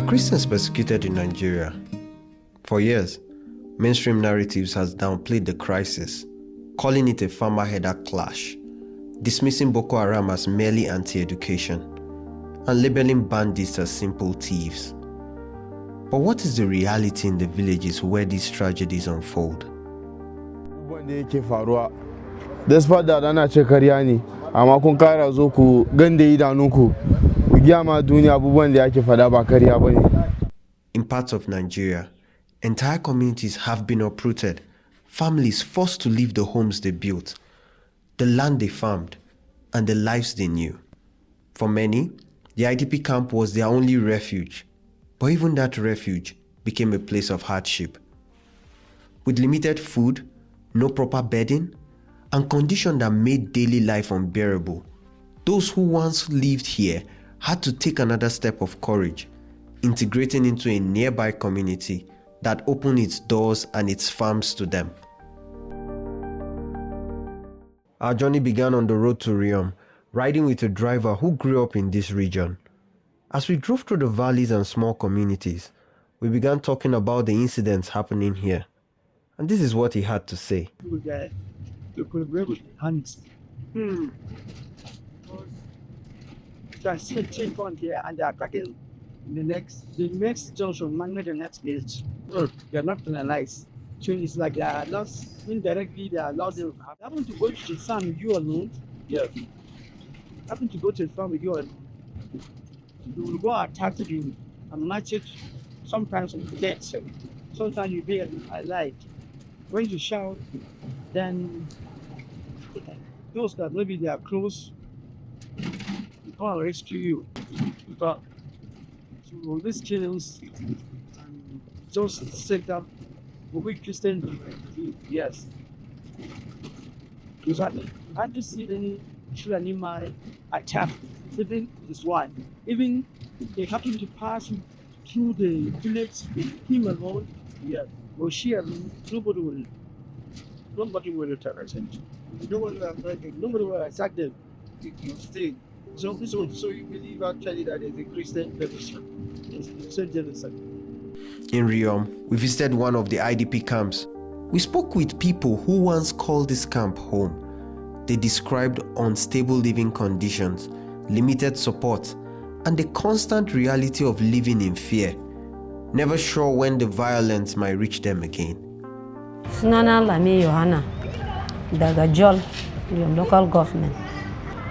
Christians persecuted in Nigeria? For years, mainstream narratives has downplayed the crisis, calling it a farmer-herder clash, dismissing Boko Haram as merely anti-education, and labeling bandits as simple thieves. But what is the reality in the villages where these tragedies unfold? Despite that, ana ce kariya ne, amma kun kara zo ku gande idanunku ku giyama duniya abubuwan da yake fada ba kariya bane. In parts of Nigeria, entire communities have been uprooted, families forced to leave the homes they built, the land they farmed, and the lives they knew. For many, the IDP camp was their only refuge, but even that refuge became a place of hardship. With limited food, no proper bedding, and conditions that made daily life unbearable, those who once lived here had to take another step of courage, integrating into a nearby community that opened its doors and its farms to them. Our journey began on the road to Riyom, riding with a driver who grew up in this region. As we drove through the valleys and small communities, we began talking about the incidents happening here. And this is what he had to say. To collaborate with hands. So I see a change on here and they are attacking the next junction, man, the next village. They are not penalized. So it's like they are lost indirectly, they are lost. They happen to go to the farm with you alone. Yes. Happen to go to the farm with you alone. You will go attack you and match it sometimes with death. Sometimes you be alive. When you shout, then those that maybe they are close, they come and rescue you. But so these killings, just set up for we Christian, yes. Because I had to see any animal attack, even this one. Even they happen to pass through the village, him alone, yes. Or she alone, nobody will attack attention. Nobody will attack them. So you believe actually that it's a Christian genocide? In Riyom, we visited one of the IDP camps. We spoke with people who once called this camp home. They described unstable living conditions, limited support, and the constant reality of living in fear, never sure when the violence might reach them again. Sunana Lami Yohana daga Jol, local government.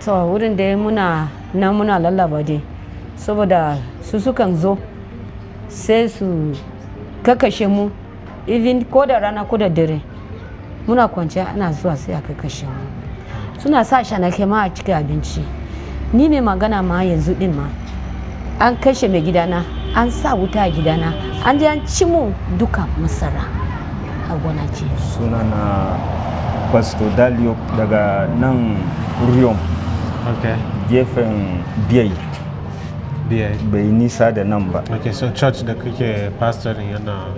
So wurin da muna lallaba dai saboda su sukan zo sai su kakashe mu, even ko da rana ko da dare muna kwanciya ana zuwa sai a kakashe mu. Suna sa shanake ma a cikin abinci. Ni mai magana ma yanzu din ma an kashe mai gidana, an sa wuta a gidana, an ji an ci mu duka masara a gonaki. Sunana Pastor Dalio daga nan Riyom. Okay. Gefen Biyai. Bai nisa da nan ba. Okay, so church da kake pastoring yana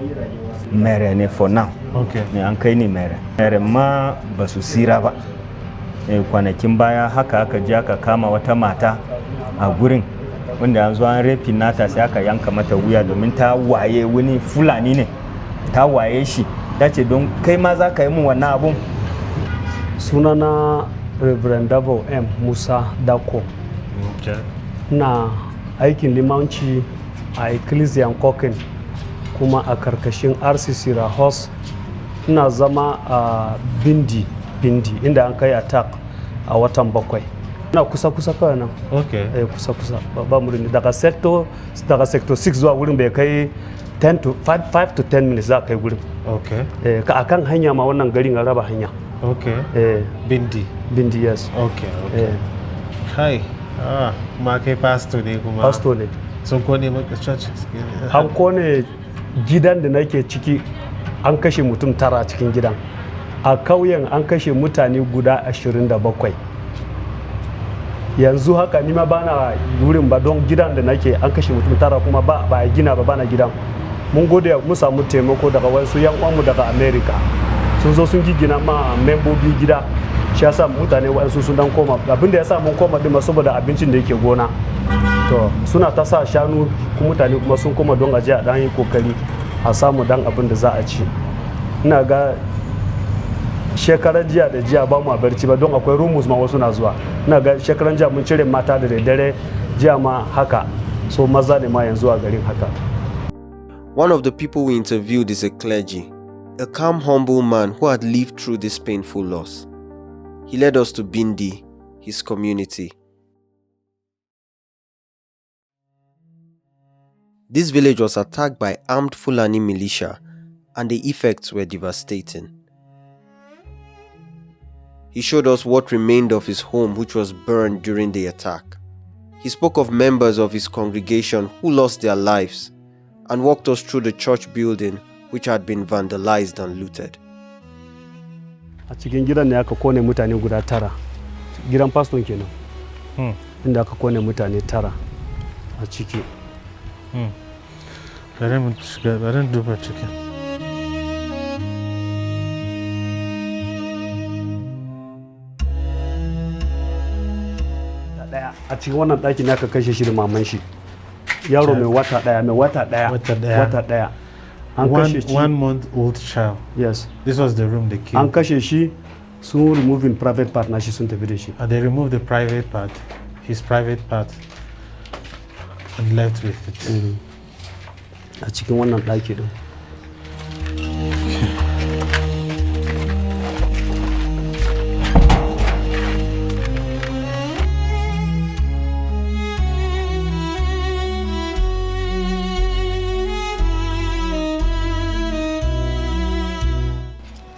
mere ne for now. Okay. Ne an kai ni mere. Mere ma ba su sira ba. Kwanakin baya haka aka je aka kama wata mata a gurin wanda yanzu an refi nata sai aka yanka mata wuya domin ta waye wani Fulani ne. Ta waye shi. Dace don kai ma za ka yi mun wannan abun. Sunana Reverend Davo M. Musa Dako. Okay. Na aikin limanci a Ecclesian Kokin kuma a karkashin RCC Rahos. Ina zama a Bindi inda an kai attack a watan 7. Na kusa kawai nan. Okay. Kusa ba murin daga sector 6 zuwa wurin bai kai 5 to 10 minutes za kai wurin. Okay. Ka akan hanya ma wannan garin a raba hanya. Okay. Bindi, yes. Okay. Hi. Ma kai pastor ne kuma. Pastor ne. Sun kone maka church. An kone gidan da nake ciki, an kashe mutum 9 a cikin gidan. A kauyen an kashe mutane guda 27. Yanzu haka ni ma bana wurin ba don gidan da nake an kashe mutum 9 kuma ba a gina ba bana gidan. Mun gode mu samu taimako daga wasu yan uwanmu daga America. Sun zo sun gigina ma membobi gida. Shi yasa mutane wasu sun dan koma. Abinda yasa mun koma din saboda abincin da yake gona. to suna ta sa shanu kuma mutane kuma sun koma don aje a dan yi kokari a samu dan abin da za a ci. Ina ga shekaran jiya da jiya ba mu a barci ba don akwai rumus ma wasu na zuwa. Ina ga shekaran jiya mun cire mata da daddare, jiya ma haka, so maza ne ma yanzu a garin haka. One of the people we interviewed is a clergy, a calm, humble man who had lived through this painful loss. He led us to Bindi, his community. This village was attacked by armed Fulani militia, and the effects were devastating. He showed us what remained of his home, which was burned during the attack. He spoke of members of his congregation who lost their lives, and walked us through the church building, which had been vandalized and looted. A cikin gidan ne aka kone mutane guda 9. Gidan pastor kenan. Inda aka kone mutane 9 a ciki. Bari duba cikin. A cikin wannan ɗaki ne aka kashe shi da maman shi. Yaro mai wata ɗaya. An kashe shi. 1 month old child. Yes. This was the room they killed. An kashe shi, sun removing private part na shi sun tafi da shi. And they removed the private part, his private part, and left with it. A cikin wannan ɗaki din.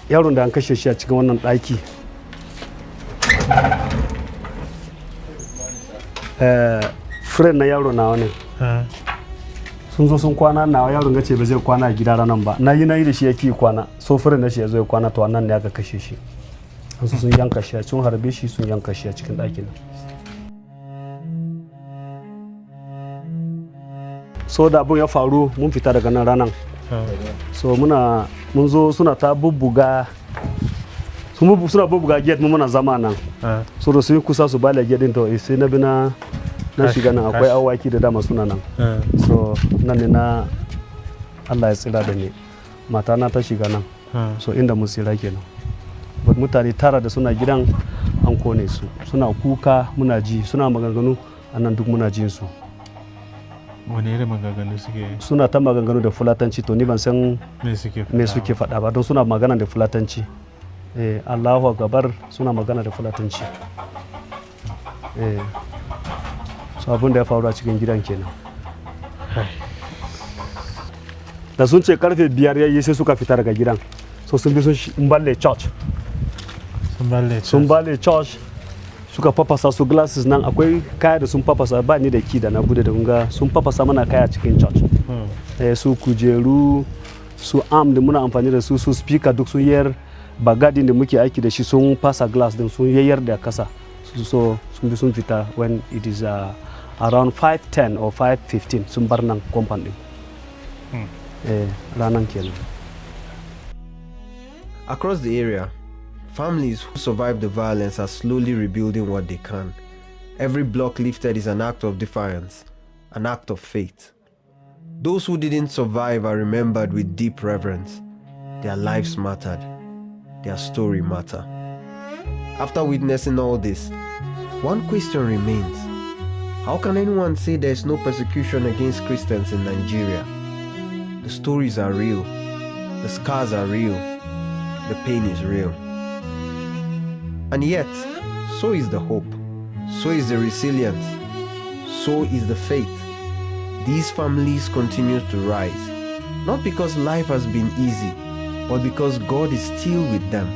Yaron da an kashe shi a cikin wannan ɗaki friend na yaro nawa ne. Sun zo sun kwana nawa, yaron gace ba zai kwana a gida ranan ba. Na yi da shi yake kwana, so friend na shi ya zo ya kwana, to wannan ne aka kashe shi. Sun yanka shi, sun harbe shi, sun yanka shi a cikin ɗakin. So da abun ya faru mun fita daga nan ranan. So mun zo suna ta bubbuga, suna bubbuga gate mu muna zama nan. So da su yi kusa su bala gate din, to sai na bi na shiga nan, akwai awaki da dama suna nan. So nan ne na Allah ya tsira da ni, mata na ta shiga nan. So inda mun tsira kenan. But mutane 9 da suna gidan an kone su, suna kuka muna ji, suna maganganu anan duk muna jin su. Wani irin maganganu suke? Suna ta maganganu da Fulatanci, to ni ban san me suke faɗa ba, don suna magana da Fulatanci. Allahu Akbar, suna magana da Fulatanci. So abin da ya faru a cikin gidan kenan. Da sun ce karfe 5 yayi sai suka fita daga gidan. So sun bi sun balle church. Sun balle church. Suka papasa su glasses nan, akwai kaya da sun papasa, ba ni da ki da na bude da kunga sun papasa mana kaya cikin church. Su kujeru, su arm da muna amfani da su speaker duk sun yayar, bagadin da muke aiki da shi sun pasa glass din sun yayar da kasa. So sun bi sun fita when it is around 5:10 or 5:15 sun bar nan compound din. Ranan kenan. Across the area, families who survived the violence are slowly rebuilding what they can. Every block lifted is an act of defiance, an act of faith. Those who didn't survive are remembered with deep reverence. Their lives mattered. Their story mattered. After witnessing all this, one question remains. How can anyone say there is no persecution against Christians in Nigeria? The stories are real. The scars are real. The pain is real. And yet, so is the hope, so is the resilience, so is the faith. These families continue to rise, not because life has been easy, but because God is still with them.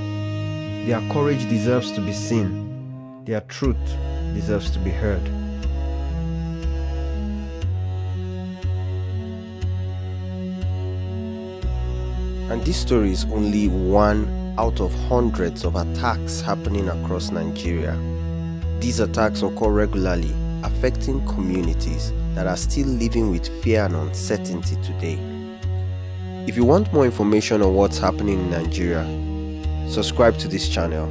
Their courage deserves to be seen. Their truth deserves to be heard. And this story is only one out of hundreds of attacks happening across Nigeria. These attacks occur regularly, affecting communities that are still living with fear and uncertainty today. If you want more information on what's happening in Nigeria, subscribe to this channel.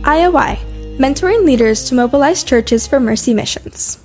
IOI, mentoring leaders to mobilize churches for mercy missions.